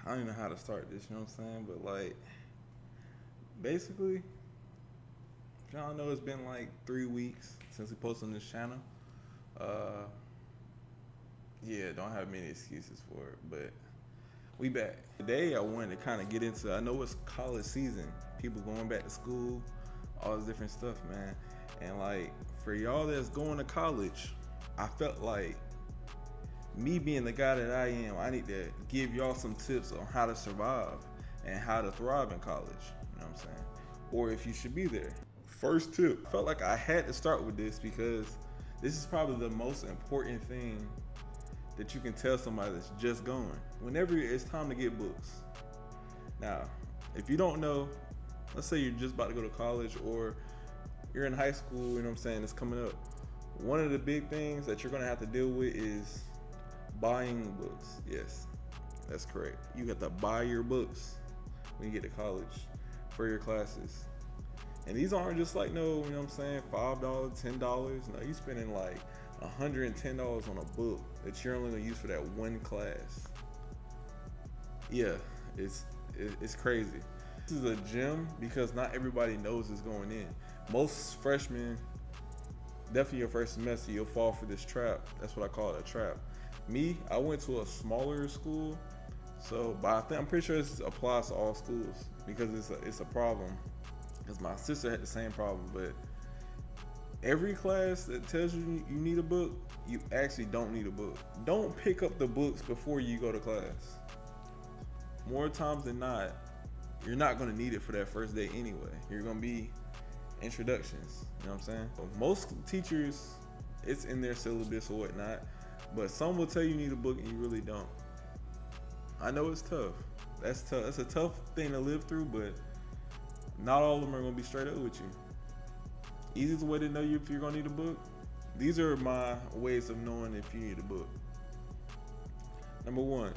I don't even know how to start this, you know what I'm saying? But like, basically, if y'all know, it's been like 3 weeks since we posted on this channel. Uh, yeah, don't have many excuses for it, but we back. Today I wanted to kind of get into, I know it's college season, people going back to school, all this different stuff, man. And like, for y'all that's going to college, I felt like me being the guy that I am, I need to give y'all some tips on how to survive and how to thrive in college. You know what I'm saying? Or if you should be there. First tip, I felt like I had to start with this because this is probably the most important thing that you can tell somebody that's just going. Whenever it's time to get books. Now, if you don't know, let's say you're just about to go to college or you're in high school, you know what I'm saying, it's coming up. One of the big things that you're gonna have to deal with is buying books. Yes, that's correct. You have to buy your books when you get to college for your classes. And these aren't just like, no, you know what I'm saying, $5, $10. No, you spending like $110 on a book that you're only gonna use for that one class. Yeah, it's crazy. This is a gem because not everybody knows it's going in. Most freshmen, definitely your first semester, you'll fall for this trap. That's what I call it, a trap. Me, I went to a smaller school, so but I'm pretty sure this applies to all schools because it's a problem. Because my sister had the same problem, but every class that tells you you need a book, you actually don't need a book. Don't pick up the books before you go to class. More times than not, you're not gonna need it for that first day anyway. You're gonna be introductions, you know what I'm saying? Most teachers, it's in their syllabus or whatnot, but some will tell you need a book and you really don't. I know it's tough. That's tough. That's a tough thing to live through, but not all of them are gonna be straight up with you. Easiest way to know you if you're gonna need a book. These are my ways of knowing if you need a book. Number one,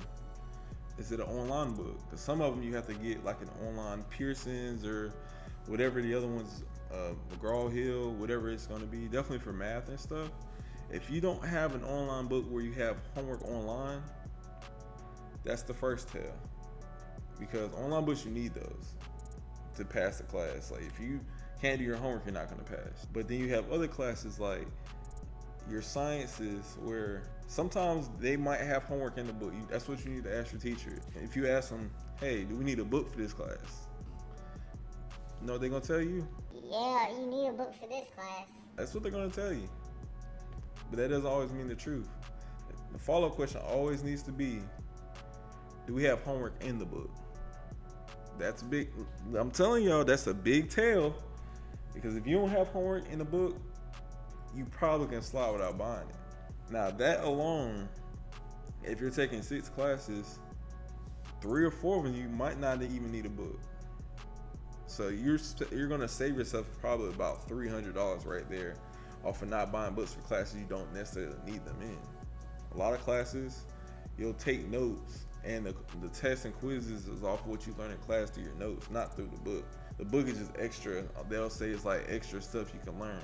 is it an online book? Because some of them you have to get like an online Pearson's or whatever the other ones, McGraw-Hill, whatever it's gonna be. Definitely for math and stuff. If you don't have an online book where you have homework online, that's the first tell. Because online books, you need those to pass the class. Like if you can't do your homework, you're not gonna pass. But then you have other classes like your sciences where sometimes they might have homework in the book. That's what you need to ask your teacher. If you ask them, hey, do we need a book for this class? You know what they're gonna tell you? Yeah, you need a book for this class. That's what they're gonna tell you. But that doesn't always mean the truth. The follow-up question always needs to be, do we have homework in the book? That's big. I'm telling y'all, that's a big tell. Because if you don't have homework in the book, you probably can slide without buying it. Now that alone, if you're taking 6 classes, 3 or 4 of them, you might not even need a book. So you're gonna save yourself probably about $300 right there off of not buying books for classes you don't necessarily need them in. A lot of classes, you'll take notes and the tests and quizzes is off what you learn in class through your notes, not through the book. The book is just extra. They'll say it's like extra stuff you can learn,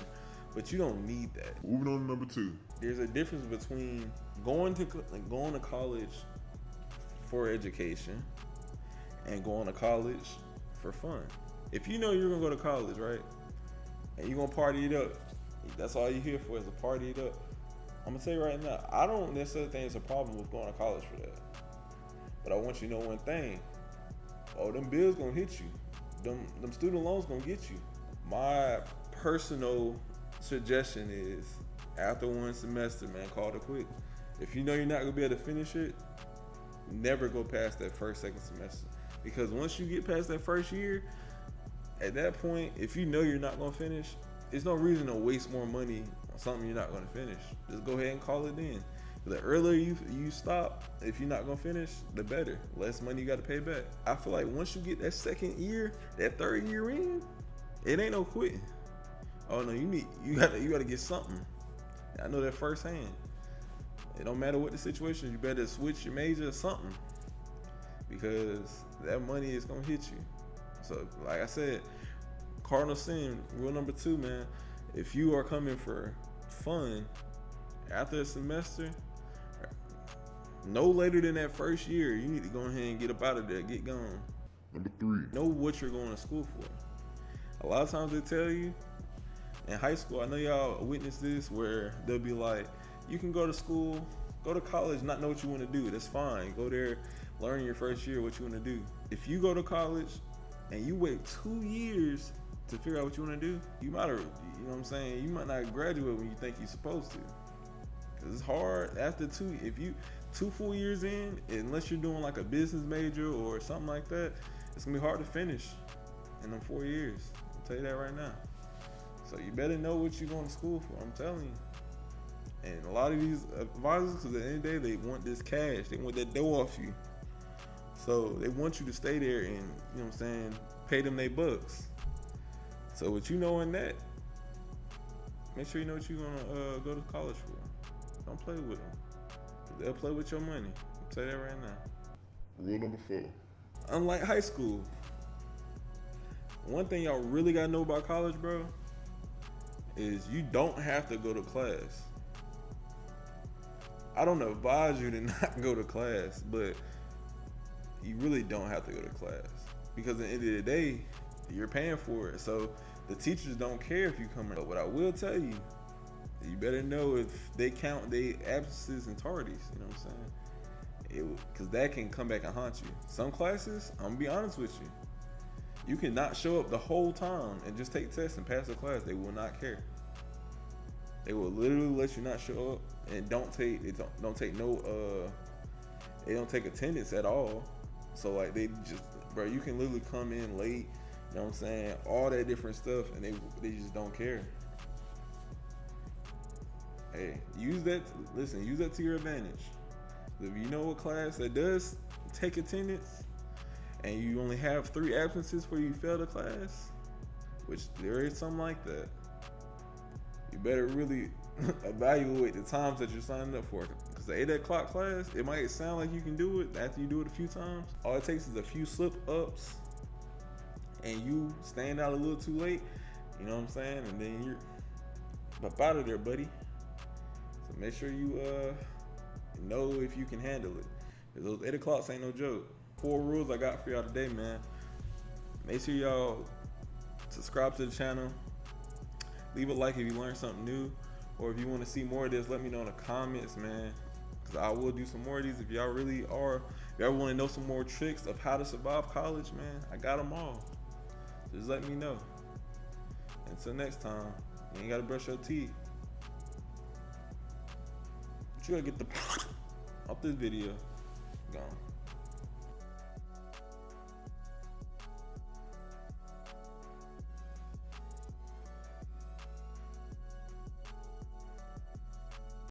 but you don't need that. Moving on to number 2. There's a difference between going to college for education and going to college for fun. If you know you're gonna go to college, right, and you're gonna party it up, that's all you're here for is to party it up. I'm gonna tell you right now, I don't necessarily think it's a problem with going to college for that. But I want you to know one thing. Oh, them bills gonna hit you. Them student loans gonna get you. My personal suggestion is, after one semester, man, call it quit. If you know you're not gonna be able to finish it, never go past that first, second semester. Because once you get past that first year, at that point, if you know you're not gonna finish, there's no reason to waste more money on something you're not gonna finish. Just go ahead and call it in. The earlier you stop, if you're not gonna finish, the better. Less money you gotta pay back. I feel like once you get that second year, that third year in, it ain't no quitting. Oh no, you gotta get something. I know that firsthand. It don't matter what the situation is, you better switch your major or something. Because that money is gonna hit you. So like I said, cardinal sin, rule number 2, man. If you are coming for fun after a semester, No later than that first year, you need to go ahead and get up out of there, get gone. Number 3. Know what you're going to school for. A lot of times they tell you, in high school, I know y'all witnessed this, where they'll be like, you can go to school, go to college, not know what you want to do. That's fine. Go there, learn your first year what you want to do. If you go to college and you wait 2 years to figure out what you want to do, you might, you know what I'm saying? You might not graduate when you think you're supposed to. Cause it's hard after if you 2 full years in, unless you're doing like a business major or something like that, it's gonna be hard to finish in them 4 years. I'll tell you that right now. So you better know what you're going to school for. I'm telling you. And a lot of these advisors, because at the end of the day, they want this cash. They want that dough off you. So they want you to stay there and, you know what I'm saying, pay them their bucks. So with you knowing that, make sure you know what you're gonna go to college for. Don't play with them. They'll play with your money. I'll tell you that right now. Rule number 4. Unlike high school, one thing y'all really gotta know about college, bro, is you don't have to go to class. I don't advise you to not go to class, but you really don't have to go to class, because at the end of the day, you're paying for it. So the teachers don't care if you come in. But what I will tell you, you better know if they count their absences and tardies. You know what I'm saying? Because that can come back and haunt you. Some classes, I'm gonna be honest with you, you can not show up the whole time and just take tests and pass the class. They will not care. They will literally let you not show up and don't take attendance at all. So like they just, bro, you can literally come in late, you know what I'm saying, all that different stuff, and they just don't care. Hey, use that to your advantage. If you know a class that does take attendance and you only have 3 absences before you fail the class, which there is something like that, you better really evaluate the times that you're signing up for. Because the 8 o'clock class, it might sound like you can do it after you do it a few times. All it takes is a few slip ups and you stand out a little too late, you know what I'm saying? And then you're up out of there, buddy. So make sure you know if you can handle it. Because those 8 o'clocks ain't no joke. 4 rules I got for y'all today, man. Make sure y'all subscribe to the channel. Leave a like if you learned something new. Or if you want to see more of this, let me know in the comments, man. Because I will do some more of these. If y'all really are, if y'all want to know some more tricks of how to survive college, man, I got them all. Just let me know. Until next time, you ain't got to brush your teeth. But you got to get the off this video. Gone.